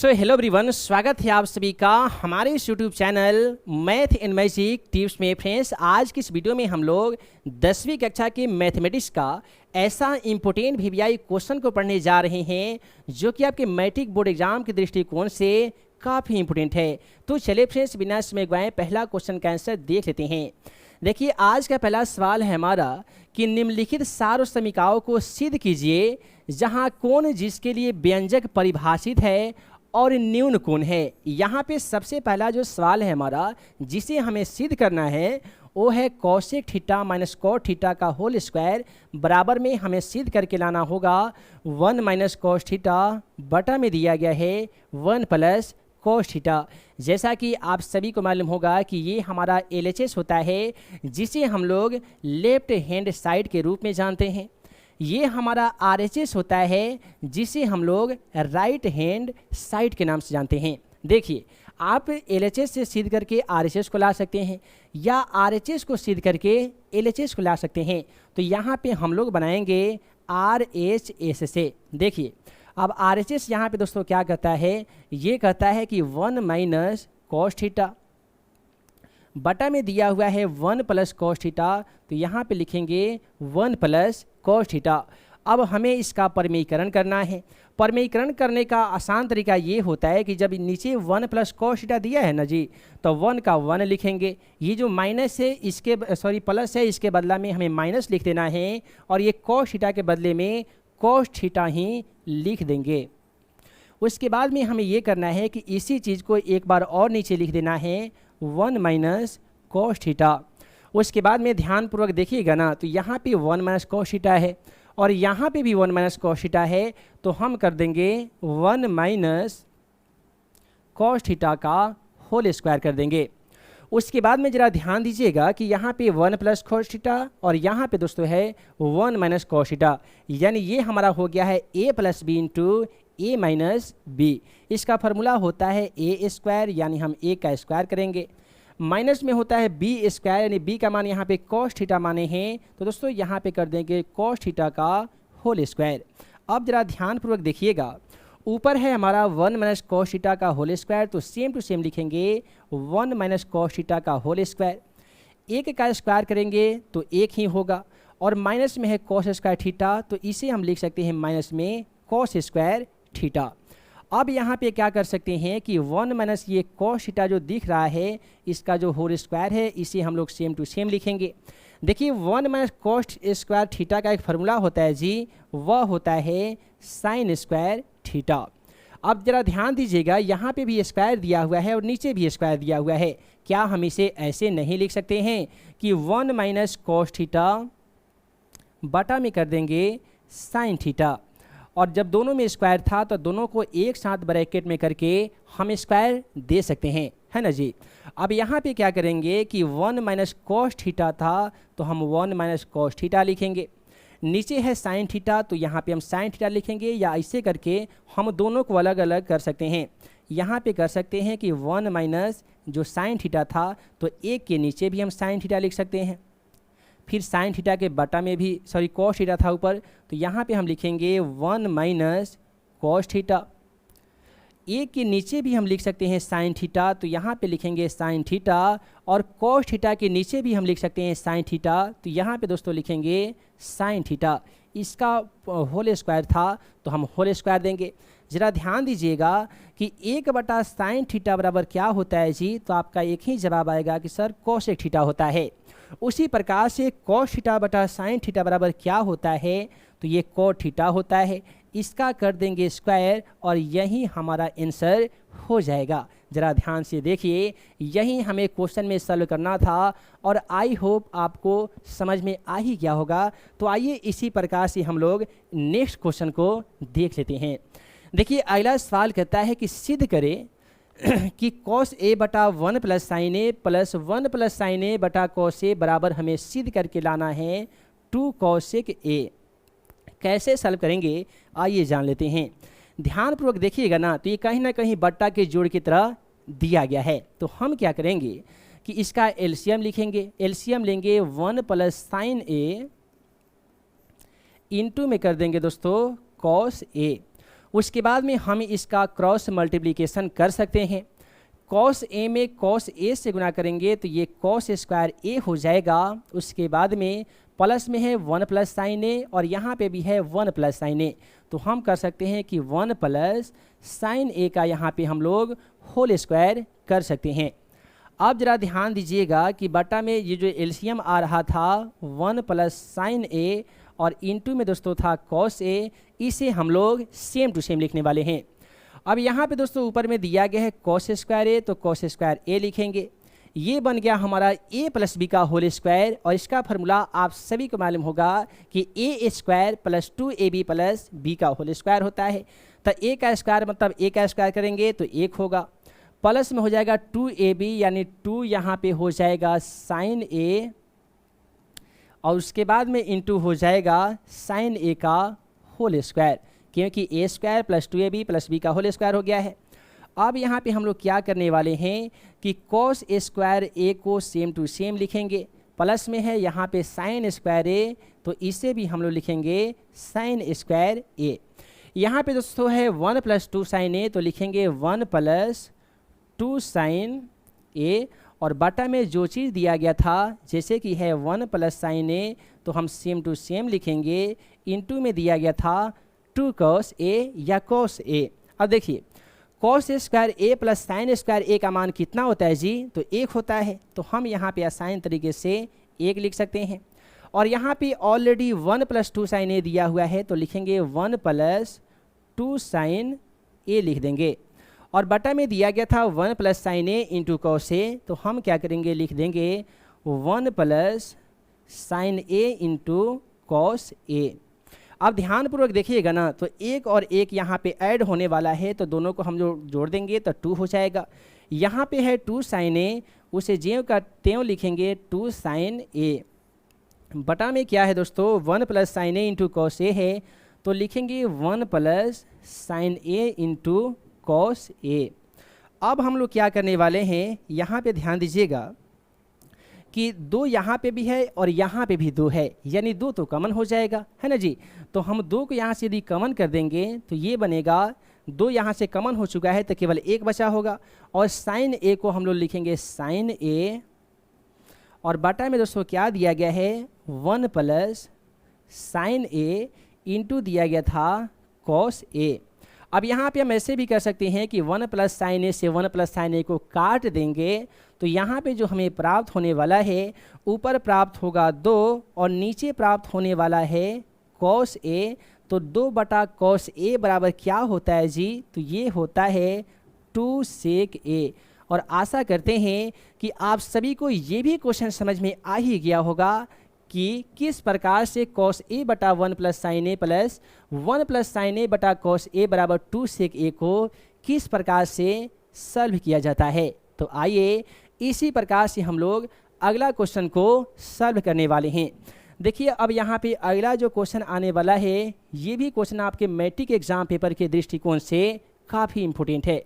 So hello everyone, स्वागत है आप सभी का हमारे इस YouTube channel math and magic tips में। फ्रेंड्स, आज की इस वीडियो में हम लोग 10वीं कक्षा के मैथमेटिक्स का ऐसा इम्पोर्टेंट वीवीआई क्वेश्चन को पढ़ने जा रहे हैं जो कि आपके मैट्रिक बोर्ड एग्जाम के दृष्टिकोण से काफ़ी इंपोर्टेंट है। तो चलिए फ्रेंड्स, बिना समय गवाए पहला क्वेश्चन का आंसर देख लेते हैं। देखिए, आज का पहला सवाल है हमारा कि निम्नलिखित सार्व समीकरणों को सिद्ध कीजिए जहां कोण जिसके लिए व्यंजक परिभाषित है और न्यून कोण है। यहाँ पे सबसे पहला जो सवाल है हमारा जिसे हमें सिद्ध करना है वो है cosec theta minus cot theta का होल स्क्वायर बराबर में हमें सिद्ध करके लाना होगा 1 माइनस कॉस थीटा बटा में दिया गया है 1 प्लस कॉस थीटा। जैसा कि आप सभी को मालूम होगा कि ये हमारा LHS होता है जिसे हम लोग लेफ्ट हैंड साइड के रूप में जानते हैं। ये हमारा RHS होता है जिसे हम लोग राइट हैंड साइड के नाम से जानते हैं। देखिए, आप LHS से सिद्ध करके RHS को ला सकते हैं या RHS को सिद्ध करके LHS को ला सकते हैं। तो यहाँ पे हम लोग बनाएंगे RHS से। देखिए, अब RHS यहाँ पे दोस्तों क्या कहता है, ये कहता है कि 1 माइनस कॉस थीटा बटा में दिया हुआ है 1 प्लस कॉस थीटा, तो यहाँ पे लिखेंगे 1 प्लस कॉस थीटा। अब हमें इसका परमीकरण करना है। परमीकरण करने का आसान तरीका ये होता है कि जब नीचे 1 प्लस कॉस थीटा दिया है ना जी, तो 1 का 1 लिखेंगे। ये जो माइनस है इसके प्लस है, इसके बदला में हमें माइनस लिख देना है और ये कॉस थीटा के बदले में कॉस थीटा ही लिख देंगे। उसके बाद में हमें ये करना है कि इसी चीज़ को एक बार और नीचे लिख देना है 1 माइनस कॉस थीटा। उसके बाद में ध्यानपूर्वक देखिएगा ना, तो यहाँ पे 1 माइनस कॉस थीटा है और यहाँ पे भी 1 माइनस कॉस थीटा है, तो हम कर देंगे 1 माइनस कॉस थीटा का होल स्क्वायर कर देंगे। उसके बाद में ज़रा ध्यान दीजिएगा कि यहाँ पे 1 प्लस कॉस थीटा और यहाँ पे दोस्तों है 1 माइनस कॉस थीटा, यानी ये हमारा हो गया है a plus B into A minus B. इसका फार्मूला होता है ए स्क्वायर, यानी हम a का स्क्वायर करेंगे, माइनस में होता है बी स्क्वायर, यानी b का मान यहाँ पे कॉस थीटा माने हैं, तो दोस्तों यहाँ पे कर देंगे कॉस थीटा का होल स्क्वायर। अब जरा ध्यानपूर्वक देखिएगा, ऊपर है हमारा 1 माइनस कॉस थीटा का होल स्क्वायर, तो सेम टू सेम लिखेंगे 1 माइनस कॉस थीटा का होल स्क्वायर। एक का स्क्वायर करेंगे तो एक ही होगा और माइनस में है कॉस स्क्वायर थीटा, तो इसे हम लिख सकते हैं माइनस में कॉस स्क्वायर थीटा। अब यहाँ पे क्या कर सकते हैं कि 1 माइनस ये कॉस थीटा जो दिख रहा है इसका जो होल स्क्वायर है इसे हम लोग सेम टू सेम लिखेंगे। देखिए, 1 माइनस कॉस स्क्वायर थीटा का एक फार्मूला होता है जी, वह होता है साइन स्क्वायर थीटा। अब जरा ध्यान दीजिएगा, यहाँ पे भी स्क्वायर दिया हुआ है और नीचे भी स्क्वायर दिया हुआ है। क्या हम इसे ऐसे नहीं लिख सकते हैं कि 1 माइनस कॉस थीटा बटा में कर देंगे साइन थीटा, और जब दोनों में स्क्वायर था तो दोनों को एक साथ ब्रैकेट में करके हम स्क्वायर दे सकते हैं, है ना जी। अब यहाँ पे क्या करेंगे कि 1 माइनस कॉस थीटा था तो हम 1 माइनस कॉस थीटा लिखेंगे, नीचे है साइन थीटा तो यहाँ पे हम साइन थीटा लिखेंगे, या ऐसे करके हम दोनों को अलग अलग कर सकते हैं। यहाँ पे कर सकते हैं कि 1 माइनस जो साइन थीटा था तो एक के नीचे भी हम साइन थीटा लिख सकते हैं, फिर साइन थीटा के बटा में भी कॉस थीटा था ऊपर, तो यहाँ पे हम लिखेंगे 1 माइनस कॉस थीटा। एक के नीचे भी हम लिख सकते हैं साइन थीटा, तो यहाँ पे लिखेंगे साइन थीटा, और कॉस थीटा के नीचे भी हम लिख सकते हैं साइन थीटा, तो यहाँ पे दोस्तों लिखेंगे साइन थीटा। इसका होल स्क्वायर था तो हम होल स्क्वायर देंगे। ज़रा ध्यान दीजिएगा कि 1 बटा साइन थीटा बराबर क्या होता है जी, तो आपका एक ही जवाब आएगा कि सर कोसेक थीटा होता है। उसी प्रकार से कॉस थीटा बटा साइन थीटा बराबर क्या होता है, तो ये कॉट थीटा होता है। इसका कर देंगे स्क्वायर और यही हमारा आंसर हो जाएगा। ज़रा ध्यान से देखिए, यही हमें क्वेश्चन में सॉल्व करना था और आई होप आपको समझ में आ ही गया होगा। तो आइए इसी प्रकार से हम लोग नेक्स्ट क्वेश्चन को देख लेते हैं। देखिए, अगला सवाल कहता है कि सिद्ध करें कि कॉस ए बटा 1 प्लस साइन ए प्लस 1 प्लस साइन ए बटा कॉस ए बराबर हमें सिद्ध करके लाना है 2 कॉसेक ए। कैसे सॉल्व करेंगे आइए जान लेते हैं। ध्यानपूर्वक देखिएगा ना, तो ये कहीं ना कहीं बट्टा के जोड़ की तरह दिया गया है, तो हम क्या करेंगे कि इसका एलसीएम लिखेंगे। एलसीएम लेंगे 1 प्लस साइन ए इंटू में कर देंगे दोस्तों कॉस ए। उसके बाद में हम इसका क्रॉस मल्टीप्लिकेशन कर सकते हैं। कॉस ए में कॉस ए से गुना करेंगे तो ये कॉस स्क्वायर ए हो जाएगा। उसके बाद में प्लस में है 1 प्लस साइन ए और यहाँ पे भी है 1 प्लस साइन ए, तो हम कर सकते हैं कि 1 प्लस साइन ए का यहाँ पे हम लोग होल स्क्वायर कर सकते हैं। अब ज़रा ध्यान दीजिएगा कि बटा में ये जो एलसीएम आ रहा था 1 प्लस साइन ए और इनटू में दोस्तों था कॉस ए, इसे हम लोग सेम टू सेम लिखने वाले हैं। अब यहाँ पे दोस्तों ऊपर में दिया गया है कॉस स्क्वायर ए, तो कॉस स्क्वायर ए लिखेंगे। ये बन गया हमारा ए प्लस बी का होल स्क्वायर और इसका फार्मूला आप सभी को मालूम होगा कि A square plus 2ab plus B का होल स्क्वायर होता है। तो ए का स्क्वायर मतलब ए का स्क्वायर करेंगे तो 1 होगा, प्लस में हो जाएगा 2ab यानी 2 यहाँ पे हो जाएगा साइन ए और उसके बाद में इंटू हो जाएगा साइन ए का होल स्क्वायर, क्योंकि A square plus 2ab plus B का होल स्क्वायर हो गया है। अब यहाँ पे हम लोग क्या करने वाले हैं कि कॉस स्क्वायर ए को सेम टू सेम लिखेंगे। प्लस में है यहाँ पे साइन स्क्वायर ए, तो इसे भी हम लोग लिखेंगे साइन स्क्वायर ए। यहाँ पे दोस्तों है 1 प्लस 2 साइन ए, तो लिखेंगे 1 प्लस 2 साइन ए और बटा में जो चीज़ दिया गया था जैसे कि है 1 प्लस साइन ए, तो हम सेम टू सेम लिखेंगे। इनटू में दिया गया था 2 कॉस ए या कॉस ए। अब देखिए कॉस स्क्वायर ए प्लस साइन स्क्वायर ए का मान कितना होता है जी, तो 1 होता है, तो हम यहाँ पे आसान तरीके से 1 लिख सकते हैं। और यहाँ पे ऑलरेडी 1 प्लस 2 साइन ए दिया हुआ है, तो लिखेंगे 1 प्लस 2 साइन ए लिख देंगे। और बटा में दिया गया था 1 plus sign A into cos A, तो हम क्या करेंगे लिख देंगे 1 plus sign A into cos A. अब ध्यानपूर्वक देखिएगा ना, तो 1 और 1 यहाँ पे ऐड होने वाला है, तो दोनों को हम जो जोड़ देंगे तो 2 हो जाएगा। यहाँ पे है 2 साइन ए, उसे ज्यों का त्यों लिखेंगे 2 साइन ए। बटा में क्या है दोस्तों 1 plus sign A into cos A है, तो लिखेंगे 1 plus sign A into cos A. अब हम लोग क्या करने वाले हैं, यहाँ पे ध्यान दीजिएगा कि 2 यहाँ पे भी है और यहाँ पे भी 2 है, यानी 2 तो कॉमन हो जाएगा, है ना जी। तो हम 2 को यहाँ से यदि कॉमन कर देंगे तो ये बनेगा 2 यहाँ से कॉमन हो चुका है तो केवल 1 बचा होगा। और साइन ए को हम लोग लिखेंगे साइन ए और बटा में दोस्तों क्या दिया गया है 1 प्लस साइन ए इंटू दिया गया था कॉस ए। अब यहाँ पे हम ऐसे भी कर सकते हैं कि 1 प्लस साइन ए से 1 प्लस साइन ए को काट देंगे, तो यहाँ पे जो हमें प्राप्त होने वाला है ऊपर प्राप्त होगा 2 और नीचे प्राप्त होने वाला है कॉस ए। तो 2 बटा कॉस ए बराबर क्या होता है जी, तो ये होता है 2 सेक ए। और आशा करते हैं कि आप सभी को ये भी क्वेश्चन समझ में आ ही गया होगा कि किस प्रकार से कॉस ए बटा 1 प्लस साइन ए प्लस 1 प्लस साइन ए बटा कॉस ए बराबर 2 सेक ए को किस प्रकार से सॉल्व किया जाता है। तो आइए इसी प्रकार से हम लोग अगला क्वेश्चन को सॉल्व करने वाले हैं। देखिए अब यहाँ पे अगला जो क्वेश्चन आने वाला है ये भी क्वेश्चन आपके मैट्रिक एग्जाम पेपर के दृष्टिकोण से काफ़ी इम्पोर्टेंट है।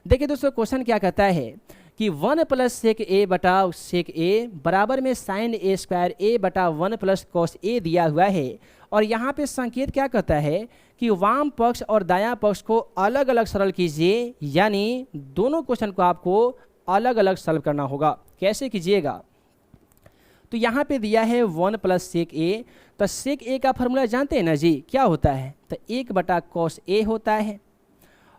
देखिए दोस्तों क्वेश्चन क्या कहता है कि 1 प्लस सेक ए बटा सेक ए बराबर में साइन ए स्क्वायर ए बटा 1 प्लस कॉस ए दिया हुआ है। और यहाँ पे संकेत क्या कहता है कि वाम पक्ष और दायां पक्ष को अलग अलग सरल कीजिए, यानी दोनों क्वेश्चन को आपको अलग अलग सॉल्व करना होगा। कैसे कीजिएगा, तो यहाँ पे दिया है 1 प्लस सेक ए, तो सेक ए का फॉर्मूला जानते हैं ना जी, क्या होता है, तो 1 बटा कॉस ए होता है।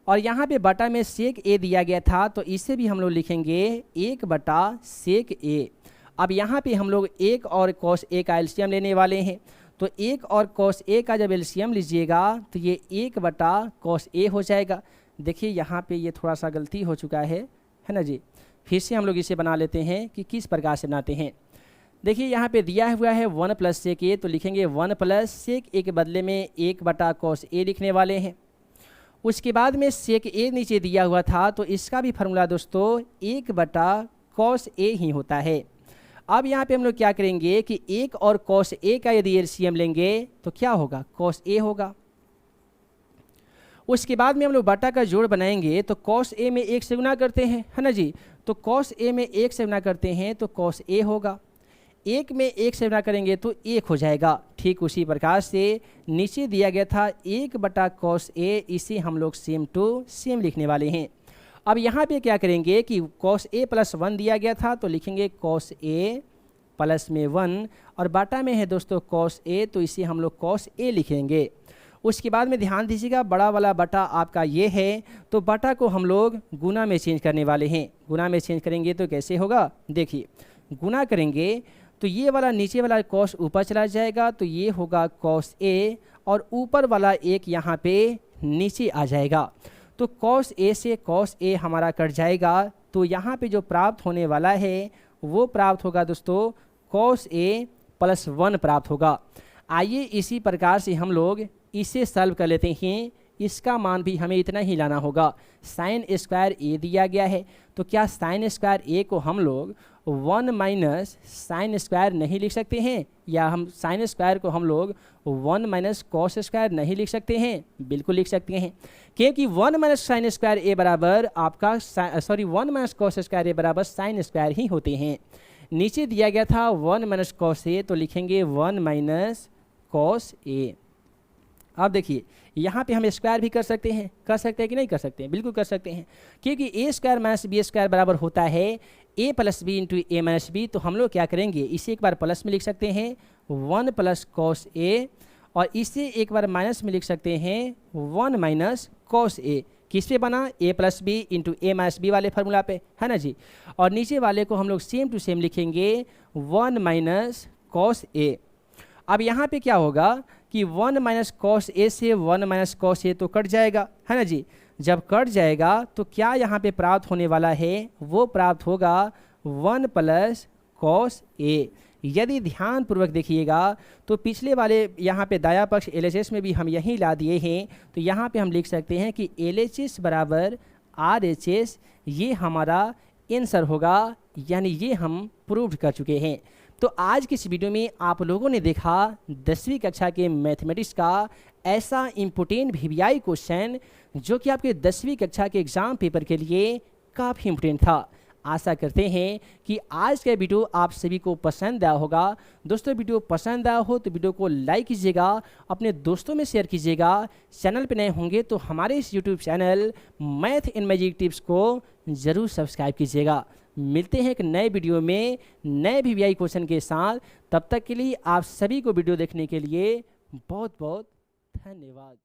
और यहाँ पे बटा में सेक ए दिया गया था, तो इसे भी हम लोग लिखेंगे 1 बटा सेक ए। अब यहाँ पे हम लोग 1 और कॉस ए का एलसीएम लेने वाले हैं, तो 1 और कॉस ए का जब एलसीएम लीजिएगा तो ये 1 बटा कॉस ए हो जाएगा। देखिए यहाँ पे ये थोड़ा सा गलती हो चुका है ना जी, फिर से हम लोग इसे बना लेते हैं कि किस प्रकार से बनाते हैं। देखिए यहाँ पे दिया हुआ है 1 प्लस सेक ए, तो लिखेंगे 1 प्लस सेक ए के बदले में 1 बटा कॉस ए लिखने वाले हैं। उसके बाद में सेक ए नीचे दिया हुआ था, तो इसका भी फार्मूला दोस्तों 1 बटा कॉस ए ही होता है। अब यहाँ पे हम लोग क्या करेंगे कि 1 और कॉस ए का यदि एलसीएम लेंगे तो क्या होगा, कॉस ए होगा। उसके बाद में हम लोग बटा का जोड़ बनाएंगे, तो कॉस ए में 1 से गुना करते हैं, है ना जी, तो कॉस ए में 1 से गुना करते हैं तो कॉस ए होगा। एक में एक से गुना करेंगे तो एक हो जाएगा। ठीक उसी प्रकार से नीचे दिया गया था 1/cos A, इसे हम लोग सेम टू सेम लिखने वाले हैं। अब यहाँ पे क्या करेंगे कि cos A + 1 दिया गया था तो लिखेंगे cos A प्लस में 1, और बाटा में है दोस्तों cos A, तो इसे हम लोग cos A लिखेंगे। उसके बाद में ध्यान दीजिएगा, बड़ा वाला बटा आपका ये है, तो बटा को हम लोग गुना में चेंज करने वाले हैं। गुना में चेंज करेंगे तो कैसे होगा, देखिए गुना करेंगे तो ये वाला नीचे वाला cos ऊपर चला जाएगा, तो ये होगा cos A, और ऊपर वाला एक यहाँ पे नीचे आ जाएगा, तो cos A से cos A हमारा कट जाएगा। तो यहाँ पे जो प्राप्त होने वाला है वो प्राप्त होगा दोस्तों cos A + 1 प्राप्त होगा। आइए इसी प्रकार से हम लोग इसे सॉल्व कर लेते हैं। इसका मान भी हमें इतना ही लाना होगा। sin स्क्वायर A दिया गया है, तो क्या sin स्क्वायर A को हम लोग 1 - sin स्क्वायर नहीं लिख सकते हैं, या हम sin स्क्वायर को हम लोग 1 - cos स्क्वायर नहीं लिख सकते हैं? बिल्कुल लिख सकते हैं, क्योंकि 1 - sin स्क्वायर A बराबर आपका 1 - cos स्क्वायर A बराबर sin स्क्वायर ही होते हैं। नीचे दिया गया था 1 - cos A, तो लिखेंगे 1 - cos A। अब देखिए यहाँ पे हम स्क्वायर भी कर सकते हैं कि नहीं कर सकते हैं? बिल्कुल कर सकते हैं, क्योंकि A² - B² बराबर होता है A + B × A - B। तो हम लोग क्या करेंगे, इसे एक बार प्लस में लिख सकते हैं 1 + cos A, और इसे एक बार माइनस में लिख सकते हैं 1 - cos A। किस पे बना, A + B × A - B वाले फार्मूला पे, है ना जी। और नीचे वाले को हम लोग सेम टू सेम लिखेंगे 1 - cos A। अब यहाँ पे क्या होगा कि 1 - cos A से 1 - cos A तो कट जाएगा, है ना जी। जब कट जाएगा तो क्या यहाँ पे प्राप्त होने वाला है, वो प्राप्त होगा 1 + cos A। यदि ध्यानपूर्वक देखिएगा तो पिछले वाले यहाँ पे दाया पक्ष LHS में भी हम यही ला दिए हैं, तो यहाँ पे हम लिख सकते हैं कि LHS = RHS, ये हमारा आंसर होगा, यानी ये हम प्रूव कर चुके हैं। तो आज की इस वीडियो में आप लोगों ने देखा 10वीं कक्षा के मैथमेटिक्स का ऐसा इम्पोर्टेंट VBI क्वेश्चन जो कि आपके 10वीं कक्षा के एग्ज़ाम पेपर के लिए काफ़ी इम्पोर्टेंट था। आशा करते हैं कि आज का वीडियो आप सभी को पसंद आया होगा। दोस्तों वीडियो पसंद आया हो तो वीडियो को लाइक कीजिएगा, अपने दोस्तों में शेयर कीजिएगा। चैनल पर नए होंगे तो हमारे इस YouTube channel math in magic tips को ज़रूर सब्सक्राइब कीजिएगा। मिलते हैं एक नए वीडियो में नए VBI क्वेश्चन के साथ। तब तक के लिए आप सभी को वीडियो देखने के लिए बहुत बहुत धन्यवाद।